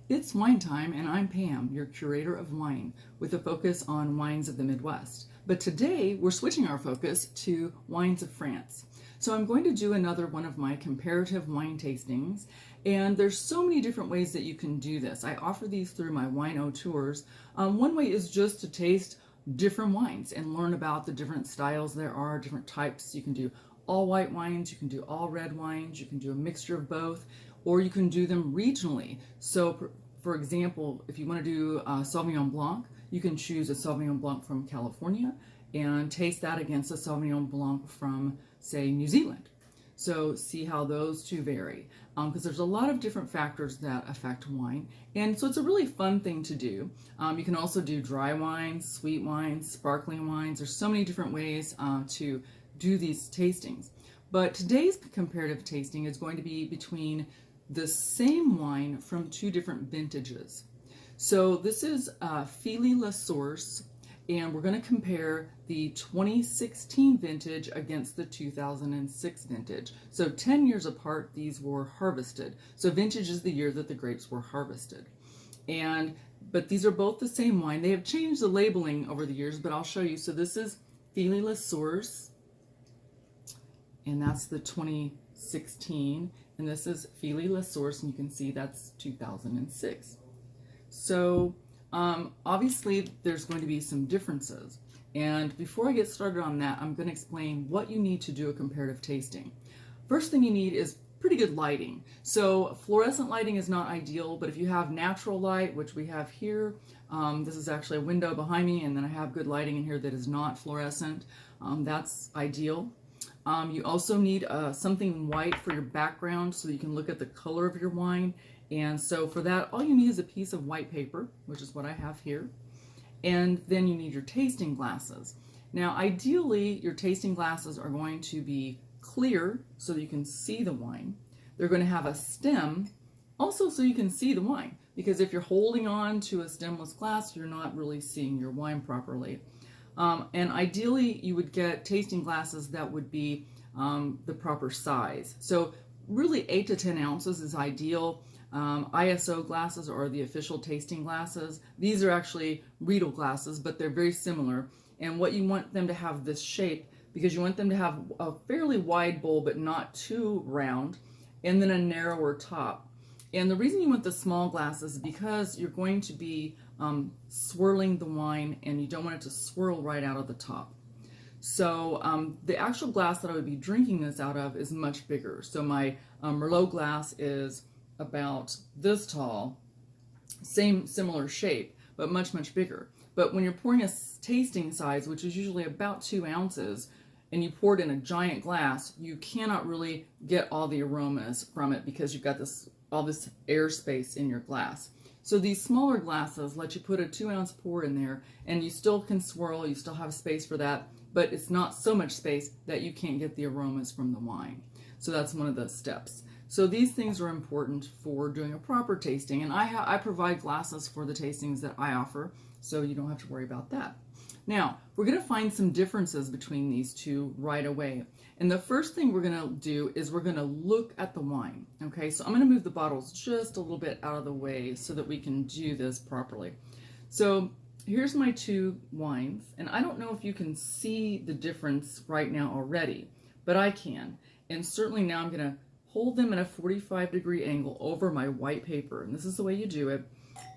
It's wine time, and I'm Pam, your curator of wine, with a focus on wines of the Midwest. But today we're switching our focus to wines of France. So I'm going to do another one of my comparative wine tastings, and there's so many different ways that you can do this. I offer these through my wine tours. One way is just to taste different wines and learn about the different styles there are, different types. You can do all white wines, you can do all red wines, you can do a mixture of both, or you can do them regionally. So for example, if you want to do Sauvignon Blanc, you can choose a Sauvignon Blanc from California and taste that against a Sauvignon Blanc from, say, New Zealand. So see how those two vary, because there's a lot of different factors that affect wine, and so it's a really fun thing to do. You can also do dry wines, sweet wines, sparkling wines. There's so many different ways to do these tastings. But today's comparative tasting is going to be between the same wine from two different vintages. So this is Feely La Source, and we're going to compare the 2016 vintage against the 2006 vintage. So 10 years apart, these were harvested. So vintage is the year that the grapes were harvested. But these are both the same wine. They have changed the labeling over the years, but I'll show you. So this is Feely La Source, and that's the 2016. And this is Feely La Source, and you can see that's 2006. So obviously there's going to be some differences. And before I get started on that, I'm going to explain what you need to do a comparative tasting. First thing you need is pretty good lighting. So fluorescent lighting is not ideal, but if you have natural light, which we have here, this is actually a window behind me, and then I have good lighting in here that is not fluorescent, that's ideal. You also need something white for your background so that you can look at the color of your wine. And so for that, all you need is a piece of white paper, which is what I have here. And then you need your tasting glasses. Now, ideally, your tasting glasses are going to be clear so that you can see the wine. They're going to have a stem also so you can see the wine, because if you're holding on to a stemless glass, you're not really seeing your wine properly. And ideally, you would get tasting glasses that would be the proper size. So really 8 to 10 ounces is ideal. ISO glasses are the official tasting glasses. These are actually Riedel glasses, but they're very similar. And what you want them to have this shape, because you want them to have a fairly wide bowl, but not too round, and then a narrower top. And the reason you want the small glasses is because you're going to be swirling the wine, and you don't want it to swirl right out of the top. So the actual glass that I would be drinking this out of is much bigger. So my Merlot glass is about this tall, similar shape, but much, much bigger. But when you're pouring a tasting size, which is usually about 2 ounces, and you pour it in a giant glass, you cannot really get all the aromas from it because you've got all this airspace in your glass. So these smaller glasses let you put a 2 ounce pour in there, and you still can swirl, you still have space for that, but it's not so much space that you can't get the aromas from the wine. So that's one of the steps. So these things are important for doing a proper tasting, and I provide glasses for the tastings that I offer, so you don't have to worry about that. Now, we're going to find some differences between these two right away. And the first thing we're going to do is we're going to look at the wine. Okay, so I'm going to move the bottles just a little bit out of the way so that we can do this properly. So here's my two wines, and I don't know if you can see the difference right now already, but I can. And certainly now I'm going to hold them at a 45-degree angle over my white paper, and this is the way you do it.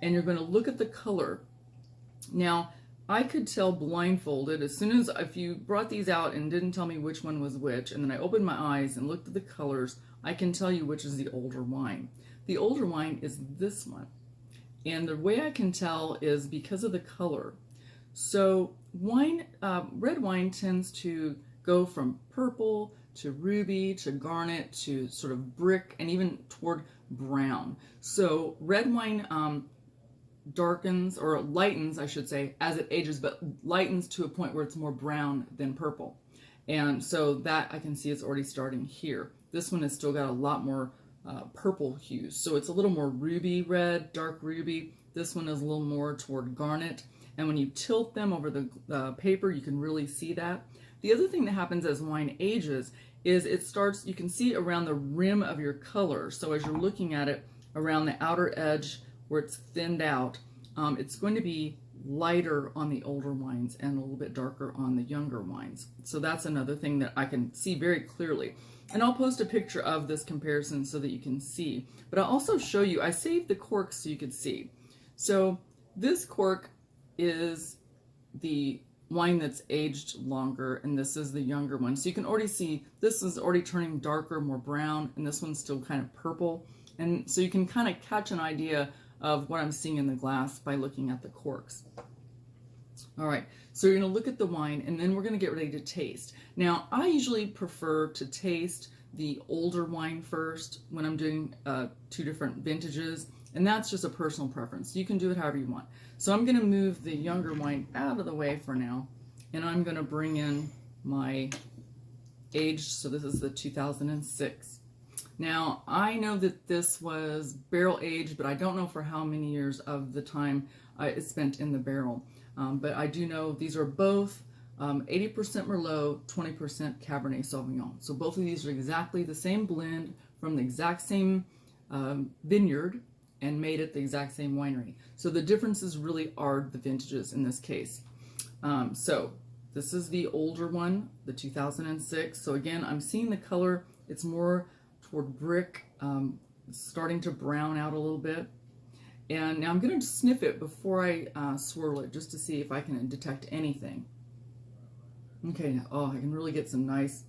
And you're going to look at the color. Now, I could tell blindfolded as soon as if you brought these out and didn't tell me which one was which, and then I opened my eyes and looked at the colors, I can tell you which is the older wine. The older wine is this one. And the way I can tell is because of the color. So red wine tends to go from purple to ruby to garnet to sort of brick and even toward brown. So red wine darkens, or lightens, I should say, as it ages, but lightens to a point where it's more brown than purple. And so that I can see it's already starting here. This one has still got a lot more purple hues. So it's a little more ruby red, dark ruby. This one is a little more toward garnet. And when you tilt them over the paper, you can really see that. The other thing that happens as wine ages is you can see around the rim of your color. So as you're looking at it, around the outer edge where it's thinned out, it's going to be lighter on the older wines and a little bit darker on the younger wines. So that's another thing that I can see very clearly. And I'll post a picture of this comparison so that you can see. But I'll also show you, I saved the corks so you could see. So this cork is the wine that's aged longer, and this is the younger one. So you can already see this is already turning darker, more brown, and this one's still kind of purple. And so you can kind of catch an idea of what I'm seeing in the glass by looking at the corks. All right, so you're gonna look at the wine and then we're gonna get ready to taste. Now, I usually prefer to taste the older wine first when I'm doing 2 different vintages, and that's just a personal preference. You can do it however you want. So I'm gonna move the younger wine out of the way for now, and I'm gonna bring in my aged, so this is the 2006. Now, I know that this was barrel aged, but I don't know for how many years of the time it's spent in the barrel. But I do know these are both 80% Merlot, 20% Cabernet Sauvignon. So both of these are exactly the same blend from the exact same vineyard and made at the exact same winery. So the differences really are the vintages in this case. So this is the older one, the 2006. So again, I'm seeing the color. It's more toward brick, starting to brown out a little bit. And now I'm going to sniff it before I swirl it, just to see if I can detect anything. Okay, oh, I can really get some nice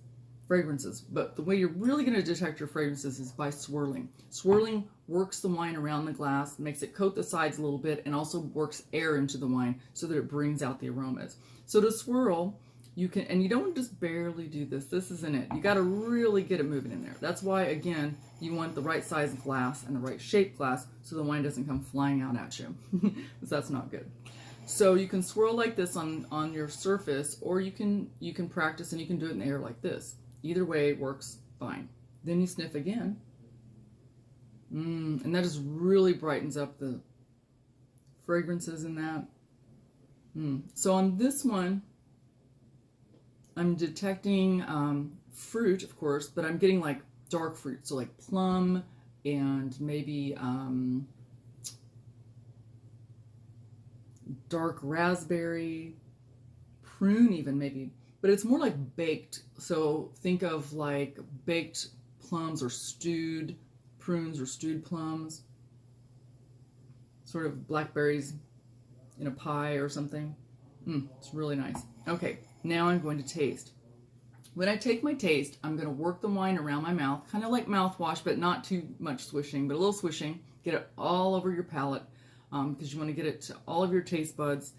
fragrances. But the way you're really going to detect your fragrances is by swirling. Swirling works the wine around the glass, makes it coat the sides a little bit, and also works air into the wine so that it brings out the aromas. So to swirl, you can, and you don't just barely do this. This isn't it. You got to really get it moving in there. That's why, again, you want the right size glass and the right shape glass so the wine doesn't come flying out at you, because that's not good. So you can swirl like this on your surface, or you can practice and you can do it in the air like this. Either way works fine. Then you sniff again, and that just really brightens up the fragrances in that. So on this one, I'm detecting fruit, of course, but I'm getting like dark fruit, so like plum and maybe dark raspberry, prune even maybe, but it's more like baked. So think of like baked plums or stewed prunes or stewed plums, sort of blackberries in a pie or something. It's really nice. Okay, now I'm going to taste. When I take my taste, I'm going to work the wine around my mouth, kind of like mouthwash, but not too much swishing, but a little swishing. Get it all over your palate, because you want to get it to all of your taste buds.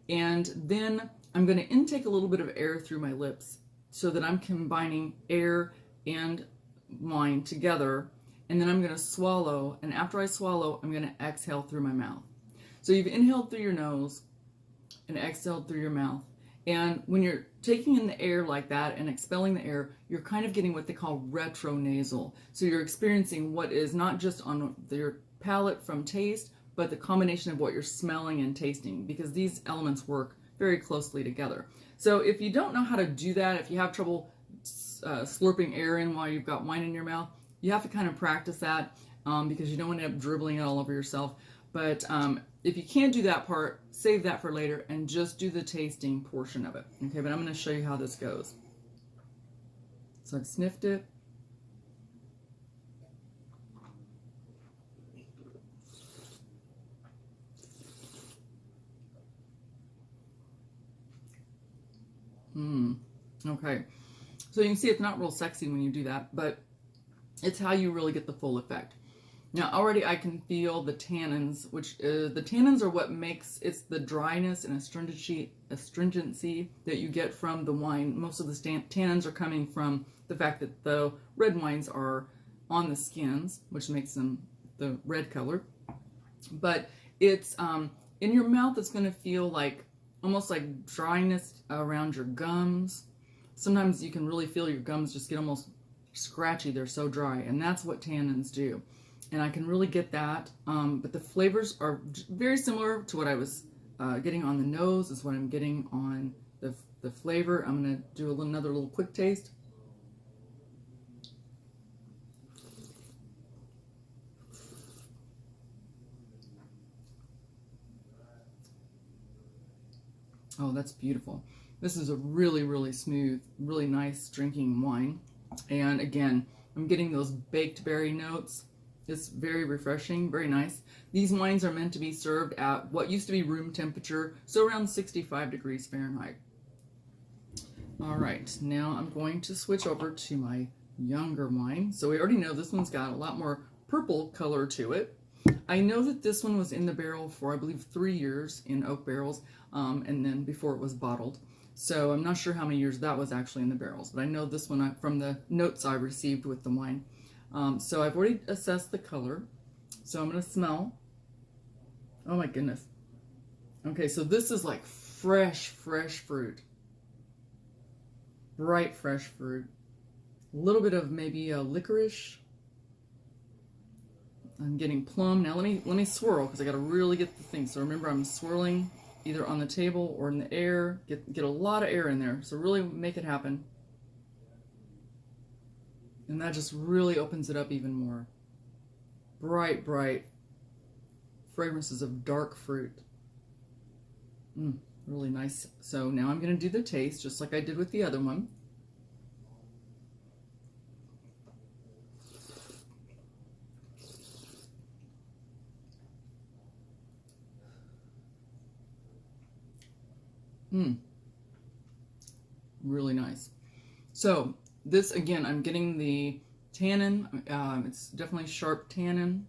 And then I'm going to intake a little bit of air through my lips so that I'm combining air and wine together. And then I'm going to swallow. And after I swallow, I'm going to exhale through my mouth. So you've inhaled through your nose and exhaled through your mouth. And when you're taking in the air like that and expelling the air, you're kind of getting what they call retronasal. So you're experiencing what is not just on your palate from taste, but the combination of what you're smelling and tasting, because these elements work very closely together. So if you don't know how to do that, if you have trouble slurping air in while you've got wine in your mouth, you have to kind of practice that, because you don't want to end up dribbling it all over yourself. But if you can't do that part, save that for later and just do the tasting portion of it. Okay, but I'm going to show you how this goes. So I've sniffed it. Okay, so you can see it's not real sexy when you do that, but it's how you really get the full effect. Now already I can feel the tannins, which the tannins are what makes, it's the dryness and astringency that you get from the wine. Most of the tannins are coming from the fact that the red wines are on the skins, which makes them the red color. But it's in your mouth, it's going to feel like almost like dryness around your gums. Sometimes you can really feel your gums just get almost scratchy. They're so dry, and that's what tannins do. And I can really get that, but the flavors are very similar to what I was getting on the nose is what I'm getting on the flavor. I'm going to do another little quick taste. Oh, that's beautiful. This is a really, really smooth, really nice drinking wine. And again, I'm getting those baked berry notes. It's very refreshing, very nice. These wines are meant to be served at what used to be room temperature, so around 65 degrees Fahrenheit. All right, now I'm going to switch over to my younger wine. So we already know this one's got a lot more purple color to it. I know that this one was in the barrel for, I believe, 3 years in oak barrels, and then before it was bottled. So I'm not sure how many years that was actually in the barrels, but I know this one from the notes I received with the wine. So I've already assessed the color. So I'm going to smell. Oh my goodness. Okay, so this is like fresh fruit. Bright, fresh fruit. A little bit of maybe a licorice. I'm getting plum. Now let me swirl because I got to really get the thing. So remember, I'm swirling either on the table or in the air. Get a lot of air in there. So really make it happen. And that just really opens it up even more. Bright fragrances of dark fruit. Really nice. So now I'm going to do the taste just like I did with the other one. Really nice. So this, again, I'm getting the tannin. It's definitely sharp tannin.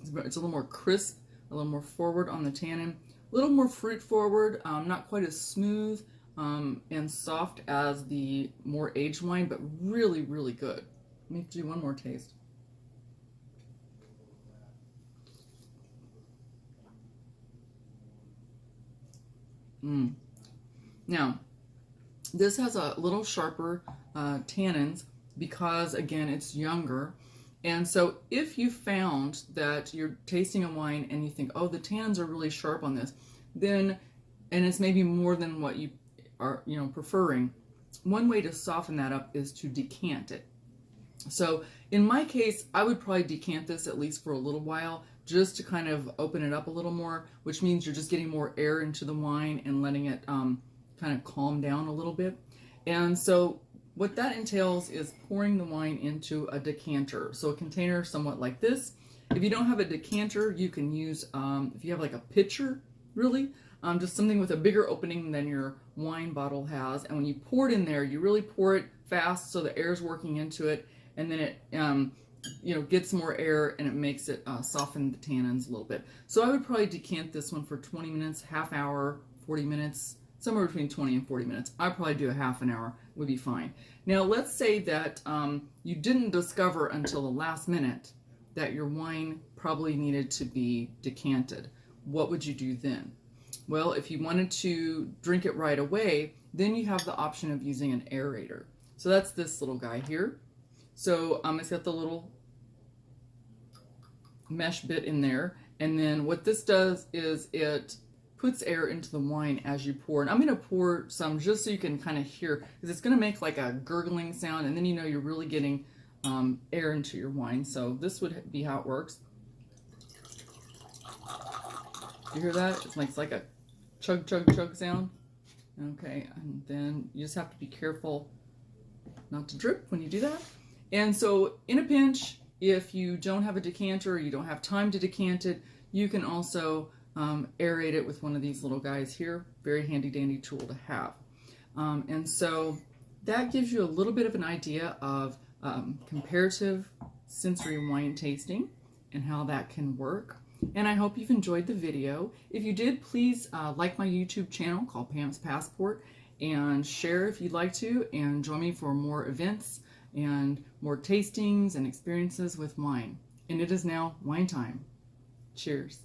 It's a little more crisp, a little more forward on the tannin, a little more fruit forward, not quite as smooth and soft as the more aged wine, but really, really good. Let me do one more taste. Now, this has a little sharper tannins because, again, it's younger. And so if you found that you're tasting a wine and you think, oh, the tannins are really sharp on this, then, and it's maybe more than what you are, preferring, one way to soften that up is to decant it. So in my case, I would probably decant this at least for a little while just to kind of open it up a little more, which means you're just getting more air into the wine and letting it kind of calm down a little bit. And so what that entails is pouring the wine into a decanter. So a container somewhat like this. If you don't have a decanter, you can use, if you have like a pitcher, really, just something with a bigger opening than your wine bottle has. And when you pour it in there, you really pour it fast so the air is working into it. And then it, gets more air and it makes it soften the tannins a little bit. So I would probably decant this one for 20 minutes, half hour, 40 minutes, somewhere between 20 and 40 minutes. I'd probably do a half an hour, would be fine. Now, let's say that you didn't discover until the last minute that your wine probably needed to be decanted. What would you do then? Well, if you wanted to drink it right away, then you have the option of using an aerator. So that's this little guy here. So it's got the little mesh bit in there. And then what this does is it puts air into the wine as you pour. And I'm going to pour some just so you can kind of hear, because it's going to make like a gurgling sound. And then you're really getting air into your wine. So this would be how it works. You hear that? It's like a chug, chug, chug sound. Okay, and then you just have to be careful not to drip when you do that. And so in a pinch, if you don't have a decanter or you don't have time to decant it, you can also aerate it with one of these little guys here. Very handy dandy tool to have. And so that gives you a little bit of an idea of comparative sensory wine tasting and how that can work. And I hope you've enjoyed the video. If you did, please like my YouTube channel called Pam's Passport and share if you'd like to, and join me for more events and more tastings and experiences with wine. And it is now wine time. Cheers.